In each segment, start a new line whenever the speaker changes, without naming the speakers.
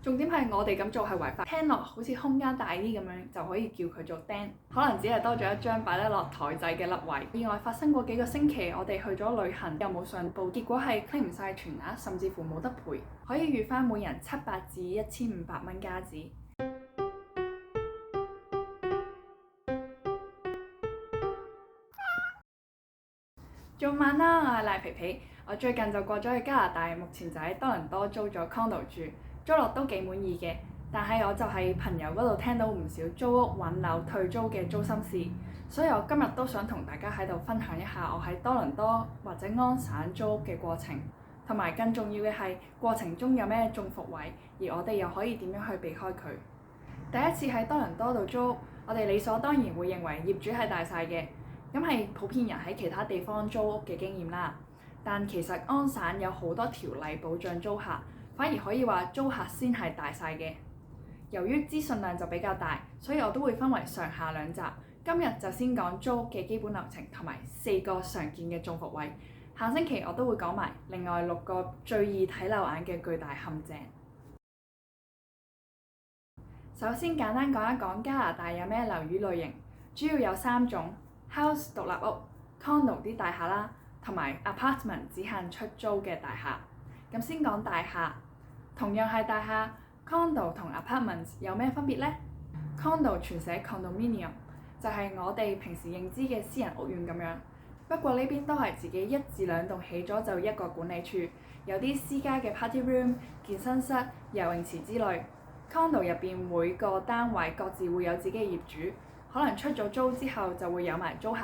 重點係我哋咁做係違法，聽落好似空間大啲咁樣就可以叫佢做釘，可能只係多咗一張擺得落台仔嘅甩位。意外發生過幾個星期，我哋去咗旅行又冇上報，結果係 claim 唔晒全額，甚至乎冇得賠，可以預翻每人700至1500蚊加紙。早晚啦，我係賴皮皮。我最近就過咗去加拿大，目前就喺多倫多租咗 condo 住，租落都幾滿意嘅。但係我就喺朋友嗰度聽到唔少租屋揾樓退租嘅租心事，所以我今日都想同大家喺度分享一下我喺多倫多或者安省租屋嘅過程，同埋更重要嘅係過程中有咩中伏位，而我哋又可以點樣去避開佢。第一次喺多倫多度租屋，我哋理所當然會認為業主係大晒嘅。咁係普遍人喺其他地方租屋嘅經驗啦，但其實安省有好多條例保障租客，反而可以話租客先係大晒嘅。由於資訊量就比較大，所以我都會分為上下兩集。今日就先講租屋嘅基本流程同埋4個常見嘅中伏位。下星期我都會講埋另外6個最易睇漏眼嘅巨大陷阱。首先簡單講一講加拿大有咩樓宇類型，主要有3種。House 獨立屋、condo 啲大廈啦，同埋 apartment 只限出租嘅大廈。咁先講大廈，同樣係大廈 ，condo 同 apartments 有咩分別呢？ condo 全寫 condominium， 就係我哋平時認知嘅私人屋苑咁樣。不過呢邊都係自己1至2棟起咗就一個管理處，有啲私家嘅 party room、健身室、游泳池之類。condo 入邊每個單位各自會有自己嘅業主。可能出咗租之後就會有埋租客，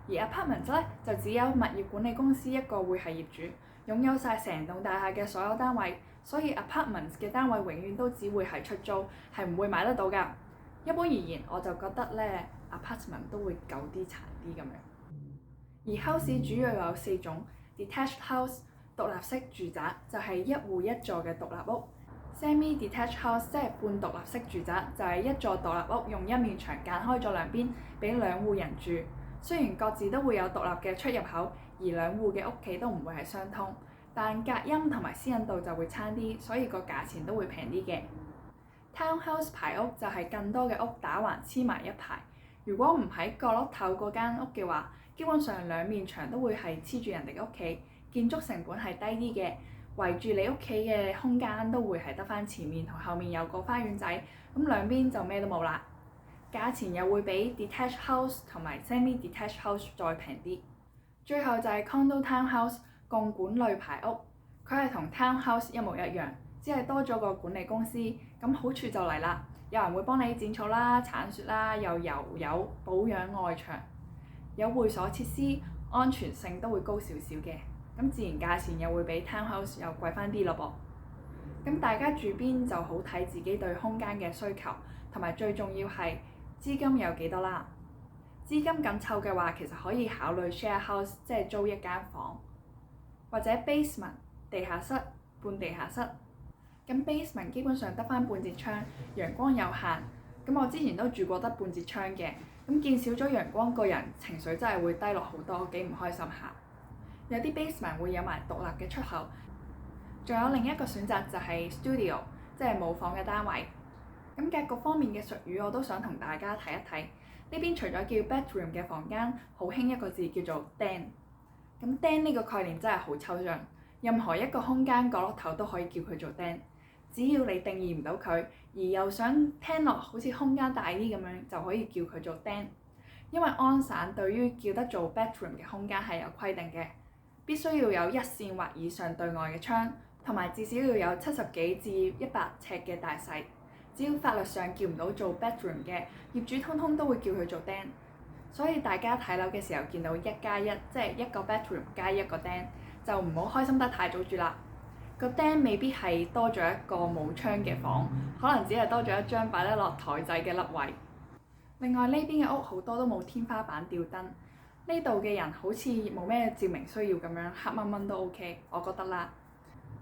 而 apartment 咧就只有物業管理公司一個會係業主，擁有晒成棟大廈嘅所有單位，所以 apartment 嘅單位永遠都只會係出租，係唔會買得到㗎。一般而言，我就覺得咧 apartment 都會舊啲殘啲咁樣。而 house 主要有4種 detached house 獨立式住宅，就係一戶一座嘅獨立屋。Semi-detached house 即係半獨立式住宅，就係一座獨立屋用一面牆間開咗兩邊，俾2戶人住。雖然各自都會有獨立嘅出入口，而2戶嘅屋企都唔會係相通，但隔音同埋私隱度就會差啲，所以個價錢都會平啲嘅。Townhouse 排屋就係更多嘅屋打橫黐埋一排。如果唔喺角落頭嗰間屋嘅話，基本上2面牆都會係黐住人哋嘅屋企，建築成本係低啲嘅。圍住你屋企嘅空間都會係得返前面同後面有個花園仔，咁兩邊就咩都冇啦。價錢又會比 detached house 同埋 semi-detached house 再平啲。最後就係 condo townhouse 共管類排屋，佢係同 townhouse 一模一樣，只係多咗個管理公司。咁好處就嚟啦，有人會幫你剪草啦、鏟雪啦，又油保養外牆，有會所設施，安全性都會高少少嘅。咁自然價錢又會比 townhouse 又貴返啲咯噃。咁大家住邊就好睇自己對空間嘅需求，同埋最重要係資金有幾多啦。資金緊湊嘅話，其實可以考慮 share house， 即係租一間房，或者 basement 地下室、半地下室。咁 basement 基本上得返半截窗，陽光有限。咁我之前都住過得半截窗嘅，咁見少咗陽光，個人情緒真係會低落好多，幾唔開心下。有啲 basement 會有埋獨立嘅出口，仲有另一個選擇就係 studio， 即係冇房嘅單位。咁格局方面嘅術語我都想同大家睇一睇。呢邊除咗叫 bedroom 嘅房間，好興一個字叫做 den。咁 den 呢個概念真係好抽象，任何一個空間角落頭都可以叫佢做 den， 只要你定義唔到佢，而又想聽落好似空間大啲咁樣，就可以叫佢做 den。因為安省對於叫得做 bedroom 嘅空間係有規定嘅。必須要有1扇或以上對外嘅窗，同埋至少要有70幾至100尺嘅大細。只要法律上叫唔到做 bedroom 嘅，業主通通都會叫佢做 den。所以大家睇樓嘅時候見到1+1，即係一個 bedroom 加一個 den，就唔好開心得太早住啦。個 den 未必係多咗一個冇窗嘅房，可能只係多咗一張擺得落台仔嘅甩位。另外呢邊嘅屋好多都冇天花板吊燈。呢度嘅人好似冇咩照明需要咁樣，黑掹掹都 OK， 我覺得啦。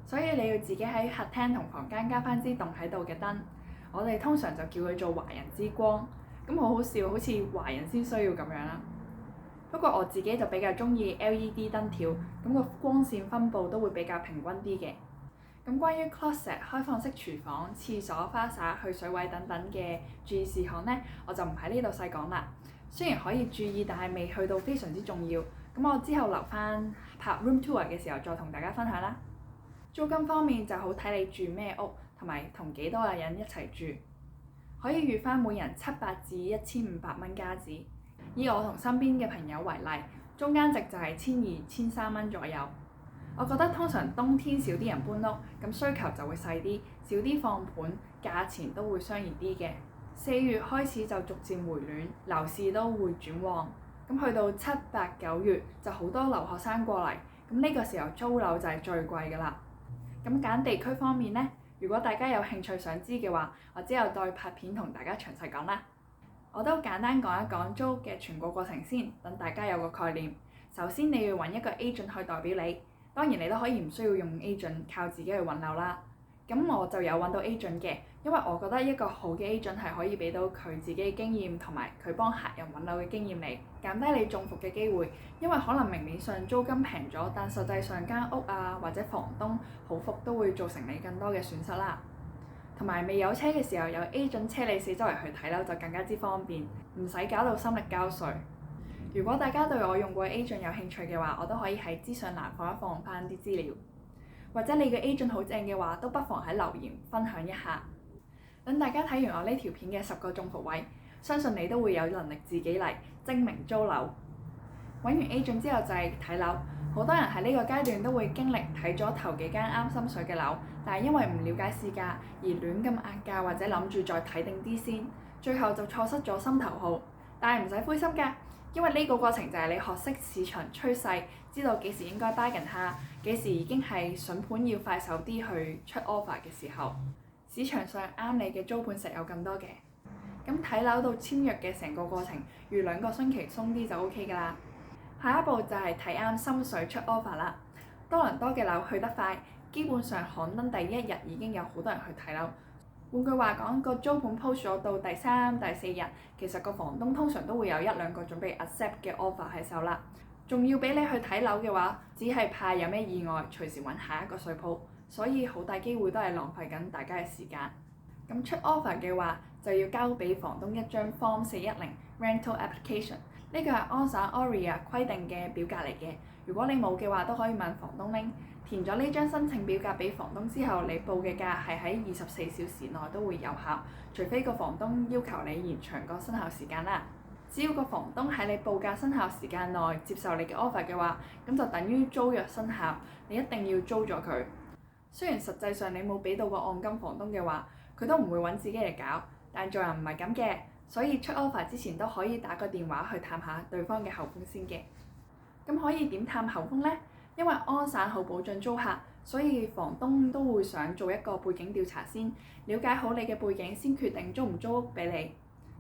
所以你要自己喺客廳同房間加返支棟喺度嘅燈，我哋通常就叫佢做華人之光。咁好好笑，好似華人先需要咁樣啦。不過我自己就比較鍾意 LED 燈條，咁個光線分佈都會比較平均啲嘅。咁關於 closet、開放式廚房、廁所、花灑、去水位等等嘅注意事項呢，我就唔喺呢度細講啦。雖然可以注意，但係未去到非常之重要。咁我之後留翻拍 room tour 嘅時候再同大家分享啦。租金方面就好睇你住咩屋，同埋同幾多個人一齊住。可以預翻每人700至1500蚊加紙。以我同身邊嘅朋友為例，中間值就係1200、1300蚊左右。我覺得通常冬天少啲人搬屋，咁需求就會細啲，少啲放盤，價錢都會相宜啲嘅。4月開始就逐漸回暖，樓市都會轉旺。咁去到7、8、9月就好多留學生過嚟，咁呢個時候租樓就係最貴㗎啦。咁揀地區方面呢，如果大家有興趣想知嘅話，我之後再拍片同大家詳細講啦。我都簡單講一講租屋嘅全個過程先，等大家有個概念。首先你要揾一個 agent 去代表你。當然你都可以唔需要用 agent， 靠自己去揾樓啦。咁我就有揾到 agent 嘅，因為我覺得一個好嘅 agent 係可以俾到佢自己經驗同埋佢幫客人揾樓嘅經驗嚟，減低你中伏嘅機會。因為可能明面上租金平咗，但實際上間屋啊或者房東好伏都會造成你更多嘅損失啦。同埋未有車嘅時候，有 agent 車你四周圍去睇樓就更加之方便，唔使搞到心力交瘁。如果大家對我用過嘅 agent 有興趣嘅話，我都可以喺資訊欄放翻啲資料。或者你嘅 agent 好正嘅話，都不妨喺留言分享一下。等大家睇完我呢條片嘅10個中伏位，相信你都會有能力自己嚟精明租樓。揾完 agent 之後就係睇樓，好多人喺呢個階段都會經歷睇咗頭幾間啱心水嘅樓，但係因為唔了解市價而亂咁壓價，或者諗住再睇定啲先，最後就錯失咗心頭好。但係唔使灰心㗎。因為呢個過程就係你學識市場趨勢，知道幾時應該 bargain 下，幾時已經係筍盤要快手啲去出 offer 嘅時候。市場上啱你嘅租盤實有更多嘅。咁睇樓到簽約嘅成個過程，預2個星期鬆啲就 OK 㗎啦。下一步就係睇啱心水出 offer 啦。多倫多嘅樓去得快，基本上刊登第1日已經有好多人去睇樓。換句話講，個租盤 post 咗到第3、第4日，其實個房東通常都會有1、2個準備 accept 嘅 offer 喺手啦。仲要俾你去睇樓嘅話，只係怕有咩意外，隨時揾下一個水鋪，所以好大機會都係浪費緊大家嘅時間。咁出 offer 嘅話，就要交俾房東一張 Form 410 Rental Application， 呢個係安省 OREA 規定嘅表格嚟嘅。如果你冇嘅話，都可以問房東拎。填咗呢張申請表格俾房東之後，你報嘅價係喺24小時內都會有效，除非個房東要求你延長個生效時間啦。只要個房東喺你報價生效時間內接受你嘅 offer 嘅話，咁就等於租約生效，你一定要租咗佢。雖然實際上你冇俾到個按金房東嘅話，佢都唔會揾自己嚟搞，但做人唔係咁嘅，所以出 offer 之前都可以打個電話去探下對方嘅口風先嘅。咁可以點探口風呢？因為安省好保障租客，所以房東都會想做一個背景調查先，了解好你嘅背景先決定租唔租屋俾你。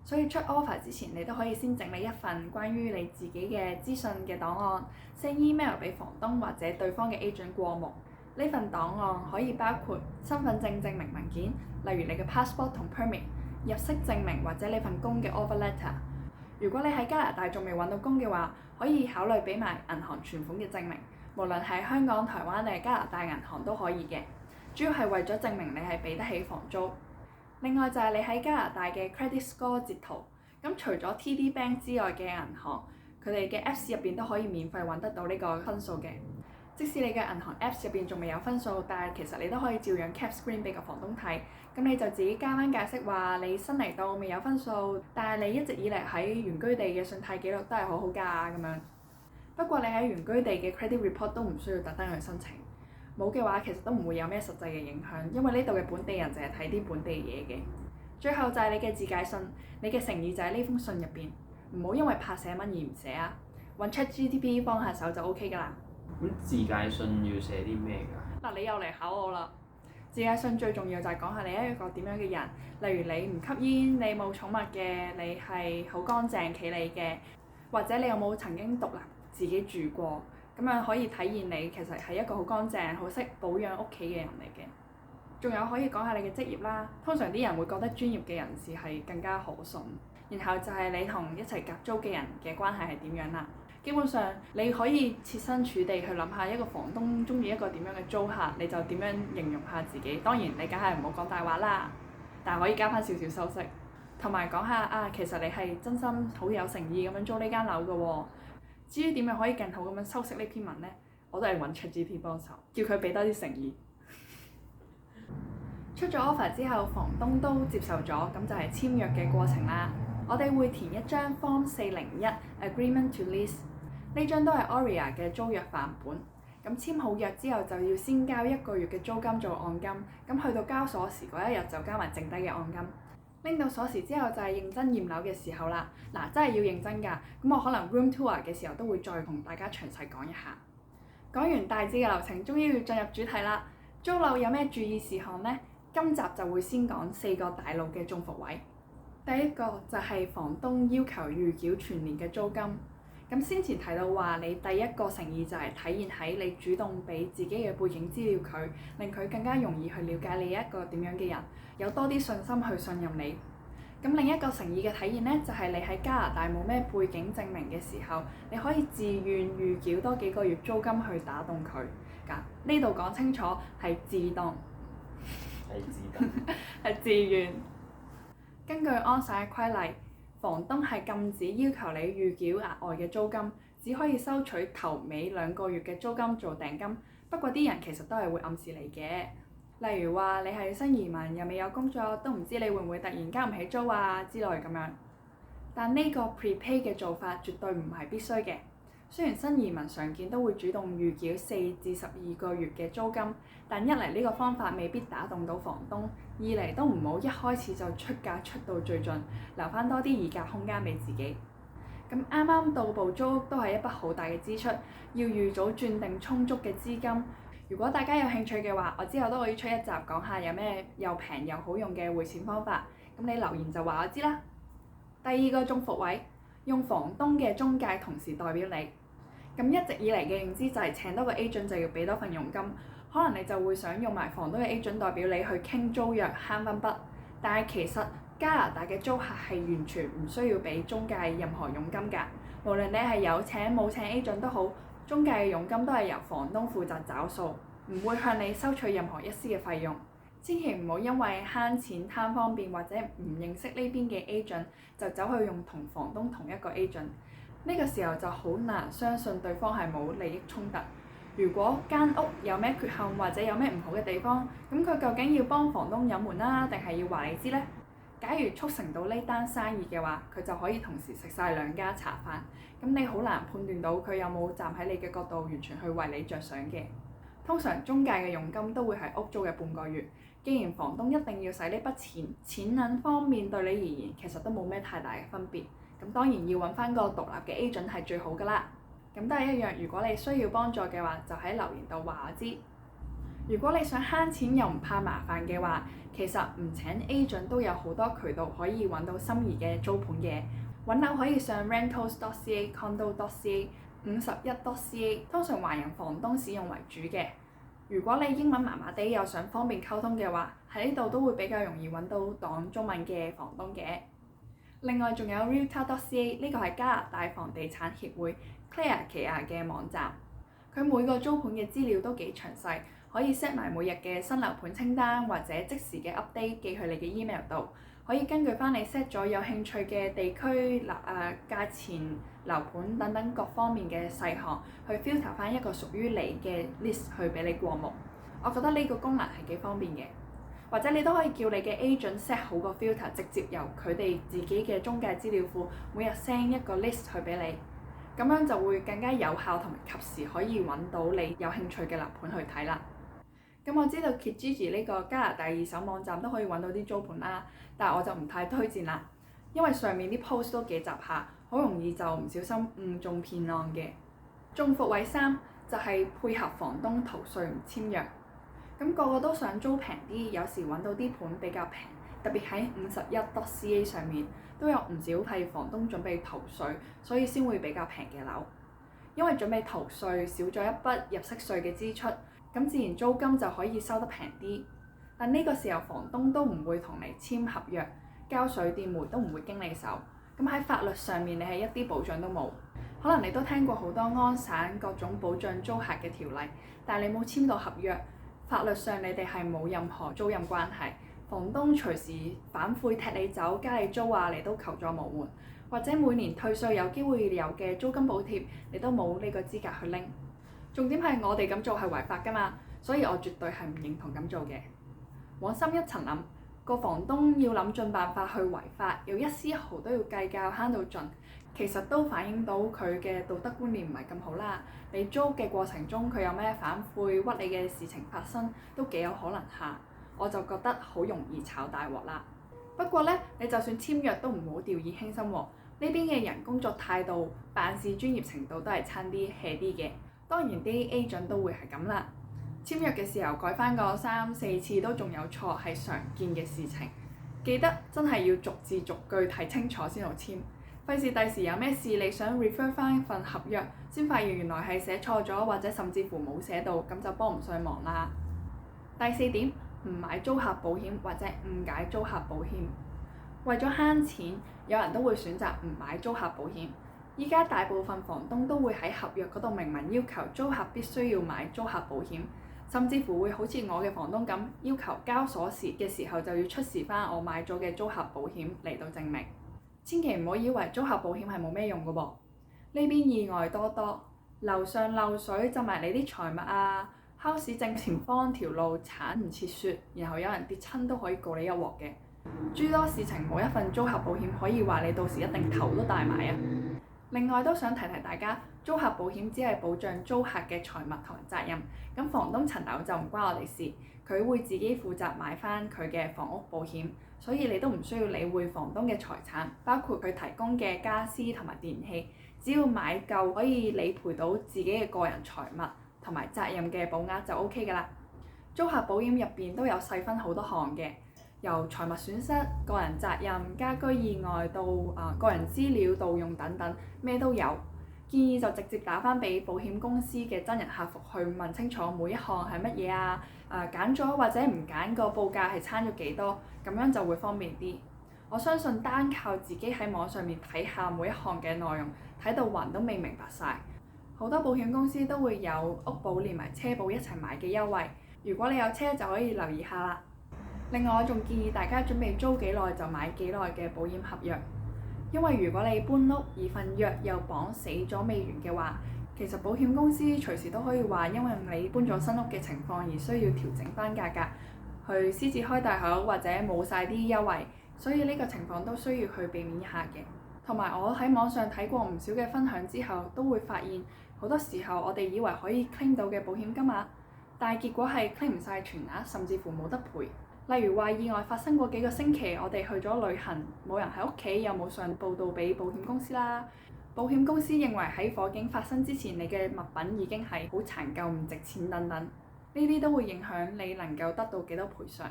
所以出 offer 之前，你都可以先整理一份關於你自己嘅資訊嘅檔案 ，send email 俾房東或者對方嘅 agent 過目。呢份檔案可以包括身份證證明文件，例如你嘅 passport 同 permit、入息證明或者你份工嘅 offer letter。如果你喺加拿大仲未揾到工嘅話，可以考慮俾埋銀行存款嘅證明。無論係香港、台灣定係加拿大銀行都可以嘅，主要係為咗證明你係俾得起房租。另外就係你喺加拿大嘅 credit score 截圖，咁除咗 TD Bank 之外嘅銀行，佢哋嘅 Apps 入邊都可以免費揾得到呢個分數嘅。即使你嘅銀行 Apps 入邊仲未有分數，但係其實你都可以照樣 cap screen 俾個房東睇，咁你就自己加翻解釋話你新嚟到未有分數，但係你一直以嚟喺原居地嘅信貸記錄都係好好㗎咁樣。不過你喺原居地嘅 credit report 都唔需要特登去申請，冇嘅話其實都唔會有咩實際嘅影響，因為呢度嘅本地人淨係睇啲本地嘢嘅。最後就係你嘅自介信，你嘅誠意就喺呢封信入邊，唔好因為怕寫文而唔寫啊，揾 ChatGPT 幫下手就 OK 㗎啦。
咁自介信要寫啲咩㗎？
嗱，你又嚟考我啦！自介信最重要就係講下你係一個點樣嘅人，例如你唔吸煙，你冇寵物嘅，你係好乾淨企理嘅，或者你有冇曾經獨立自己住過，咁樣可以體現你其實係一個好乾淨、好識保養屋企嘅人嚟嘅。仲有可以講下你嘅職業啦，通常啲人會覺得專業嘅人士係更加可信。然後就係你同一齊夾租嘅人嘅關係係點樣啦。基本上你可以設身處地去諗下一個房東中意一個點樣嘅租客，你就點樣形容下自己。當然你梗係唔好講大話啦，但係可以加翻少少修飾，同埋講下其實你係真心好有誠意咁樣租呢間樓嘅喎。至於點樣可以更好咁樣修飾呢篇文呢？我都係揾 ChatGPT 幫手，叫佢俾多啲誠意。出咗 offer 之後，房東都接受咗，咁就係簽約嘅過程啦。我哋會填一張 Form 401 Agreement to Lease， 呢張都係 Aurea 嘅租約範本。咁簽好約之後，就要先交1個月嘅租金做按金，咁去到交鎖匙嗰一日就交埋剩低嘅按金。拎到鎖匙之後就係認真驗樓嘅時候啦。嗱，真係要認真㗎。咁我可能 room tour 嘅時候都會再同大家詳細講一下。講完大致嘅流程，終於要進入主題啦。租樓有咩注意事項呢？今集就會先講4個大路嘅中伏位。第一個就係房東要求預繳全年嘅租金。咁先前提到話，你第一個誠意就係體現喺你主動俾自己嘅背景資料佢，令佢更加容易去了解你一個點樣嘅人，有多啲信心去信任你。咁另一個誠意嘅體現呢，就係你喺加拿大冇咩背景證明嘅時候，你可以自願預繳多幾個月租金去打動佢。呢度講清楚係自動，
係自動，
係自願。根據安省嘅規例，房東係禁止要求你預繳額外嘅租金，只可以收取頭尾2個月嘅租金做訂金。不過啲人其實都係會暗示你嘅，例如話你係新移民又未有工作，都唔知你會唔會突然交唔起租啊之類咁樣。但呢個 prepay 嘅做法絕對唔係必須嘅。雖然新移民常見都會主動預繳4至12個月嘅租金，但一嚟呢個方法未必打動到房東，二嚟都唔好一開始就出價出到最盡，留翻多啲議價空間俾自己。咁啱啱到步租屋都係一筆好大嘅支出，要預早轉定充足嘅資金。如果大家有興趣嘅話，我之後都可以出一集講下有咩又平又好用嘅匯錢方法。咁你留言就話我知啦。第二個中伏位，用房東嘅中介同時代表你。咁一直以嚟嘅認知就係請多個 agent 就要俾多份佣金，可能你就會想用埋房東嘅 agent 代表你去傾租約慳分筆，但係其實加拿大嘅租客係完全唔需要俾中介任何佣金㗎，無論你係有請冇請 agent 都好，中介嘅佣金都係由房東負責找數，唔會向你收取任何一絲嘅費用。千祈唔好因為慳錢貪方便或者唔認識呢邊嘅 agent 就走去用同房東同一個 agent。呢個時候就好難相信對方係冇利益衝突。如果間屋有咩缺陷或者有咩唔好嘅地方，咁佢究竟要幫房東隱瞞啦，定係要話你知呢？假如促成到呢單生意嘅話，佢就可以同時食晒兩家茶飯。咁你好難判斷到佢有冇站喺你嘅角度完全去為你着想嘅。通常中介嘅佣金都會係屋租嘅半個月。既然房東一定要使呢筆錢，錢銀方面對你而言其實都冇咩太大嘅分別。咁當然要揾翻個獨立嘅 agent 係最好㗎啦。咁都係一樣，如果你需要幫助嘅話，就喺留言度話我知。如果你想慳錢又唔怕麻煩嘅話，其實唔請 agent 都有好多渠道可以揾到心儀嘅租盤嘅。揾樓可以上 rentals.ca、condo.ca、51.ca，通常華人房東使用為主嘅。如果你英文麻麻地又想方便溝通嘅話，喺呢度都會比較容易揾到講中文嘅房東嘅。另外仲有 realtor.ca， 呢個係加拿大房地產協會 Clarkia 嘅網站，佢每個租盤嘅資料都幾詳細，可以 set 埋每日嘅新樓盤清單或者即時嘅 update 寄去你嘅 email 度，可以根據翻你 set 咗有興趣嘅地區、價錢、樓盤等等各方面嘅細項，去 filter 翻一個屬於你嘅 list 去俾你過目。我覺得呢個功能係幾方便嘅。或者你都可以叫你嘅 agent set 好個 filter， 直接由佢哋自己嘅中介資料庫每日 send 一個 list 去俾你，咁樣就會更加有效同埋及時可以揾到你有興趣嘅樓盤去睇啦。咁我知道 Kijiji 呢個加拿大二手網站都可以揾到啲租盤啦，但係我就唔太推薦啦，因為上面啲 post 都幾雜下，好容易就唔小心誤中騙案嘅。中伏位3就係配合房東逃稅唔簽約。咁個個都想租平啲，有時揾到啲盤比較平，特別喺51.ca 上面都有唔少係房東準備逃稅，所以先會比較平嘅樓。因為準備逃稅少咗一筆入息稅嘅支出，咁自然租金就可以收得平啲。但呢個時候房東都唔會同你簽合約，交水電煤都唔會經你手，咁喺法律上面你係一啲保障都冇。可能你都聽過好多安省各種保障租客嘅條例，但係你冇簽到合約，法律上你哋係冇任何租賃關係。房東隨時反悔踢你走，加你租啊，你都求助無門。或者每年退稅有機會有嘅租金補貼，你都冇呢個資格去拎。重點係我哋咁做係違法㗎嘛，所以我絕對係唔認同咁做嘅。往深一層諗，個房東要諗盡辦法去違法，有一絲毫都要計較慳到盡，其實都反映到佢嘅道德觀念唔係咁好啦。你租嘅過程中佢有咩反悔屈你嘅事情發生，都幾有可能下。我就覺得好容易炒大鑊啦。不過呢，你就算簽約都唔好掉以輕心喎。呢邊嘅人工作態度、辦事專業程度都係差啲 hea 啲嘅。當然啲 agent 都會係咁啦。簽約嘅時候改翻個3、4次都仲有錯係常見嘅事情。記得真係要逐字逐句睇清楚先好簽，費事第時有咩事你想 refer 翻份合約，先發現原來係寫錯咗或者甚至乎冇寫到，咁就幫唔上忙啦。第4點，唔買租客保險或者誤解租客保險。為咗慳錢，有人都會選擇唔買租客保險。依家大部分房東都會喺合約嗰度明文要求租客必須要買租客保險，甚至乎會好似我嘅房東咁，要求交鎖匙嘅時候就要出示翻我買咗嘅租客保險嚟到證明。千祈唔好以為租客保險係冇咩用㗎噃，呢邊意外多多，樓上漏水浸埋你啲財物啊，house正前方條路鏟唔切雪，然後有人跌親都可以告你一鑊嘅。諸多事情冇一份租客保險可以話你到時一定頭都大埋啊！另外都想提提大家，租客保險只係保障租客嘅財物同埋責任，咁房東層樓就唔關我哋事，佢會自己負責買翻佢嘅房屋保險，所以你都唔需要理會房東嘅財產，包括佢提供嘅家私同埋電器，只要買夠可以理賠到自己嘅個人財物同埋責任嘅保額就 OK 㗎啦。租客保險入邊都有細分好多項嘅。由財物損失、個人責任、家居意外到個人資料盜用等等，咩都有。建議就直接打返俾保險公司嘅真人客服去問清楚每一項係乜嘢啊，揀咗或者唔揀個報價係差咗幾多，咁樣就會方便啲。我相信單靠自己喺網上面睇下每一項嘅內容，睇到暈都未明白晒。好多保險公司都會有屋保連埋車保一齊買嘅優惠，如果你有車就可以留意下啦。另外，我仲建議大家準備租幾耐就買幾耐嘅保險合約，因為如果你搬屋而份約又綁死咗未完嘅話，其實保險公司隨時都可以話因為你搬咗新屋嘅情況而需要調整翻價格，去獅子開大口或者冇晒啲優惠，所以呢個情況都需要去避免一下嘅。同埋我喺網上睇過唔少嘅分享之後，都會發現好多時候我哋以為可以 claim 到嘅保險金額，但係結果係 claim 唔晒全額，甚至乎冇得賠。例如話意外發生過幾個星期，我哋去咗旅行，冇人喺屋企，又冇上報到俾保險公司啦。保險公司認為喺火警發生之前，你嘅物品已經係好殘舊、唔值錢等等，呢啲都會影響你能夠得到幾多賠償。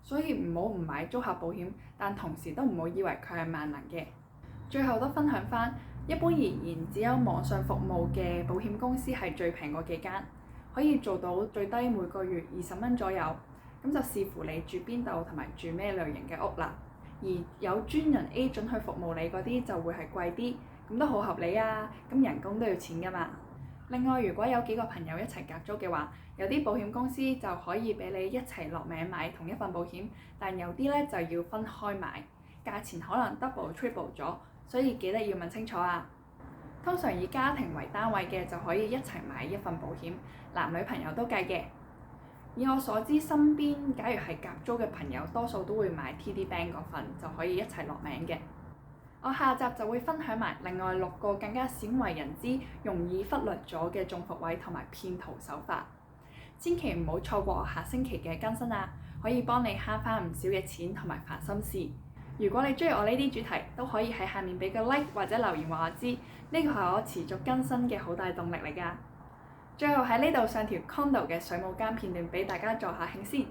所以唔好唔買租客保險，但同時都唔好以為佢係萬能嘅。最後都分享返，一般而言，只有網上服務嘅保險公司係最平嗰幾間，可以做到最低每個月20蚊左右。咁就視乎你住邊度同埋住咩類型嘅屋啦。而有專人 agent 去服務你嗰啲就會係貴啲，咁都好合理啊。咁人工都要錢㗎嘛。另外，如果有幾個朋友一齊夾租嘅話，有啲保險公司就可以俾你一齊落名買同一份保險，但有啲咧就要分開買，價錢可能 double、triple 咗，所以記得要問清楚啊。通常以家庭為單位嘅就可以一齊買一份保險，男女朋友都計嘅。以我所知，身邊假如係夾租嘅朋友，多數都會買 TD Bank 嗰份，就可以一齊落名嘅。我下集就會分享埋另外6個更加鮮為人知、容易忽略咗嘅中伏位同埋騙徒手法。千祈唔好錯過我下星期嘅更新啊！可以幫你慳返唔少嘅錢同埋煩心事。如果你中意我呢啲主題，都可以喺下面俾個 like 或者留言話我知，呢個係我持續更新嘅好大動力嚟㗎。最後喺呢度上條 Condo 嘅水舞間片段俾大家助下興先。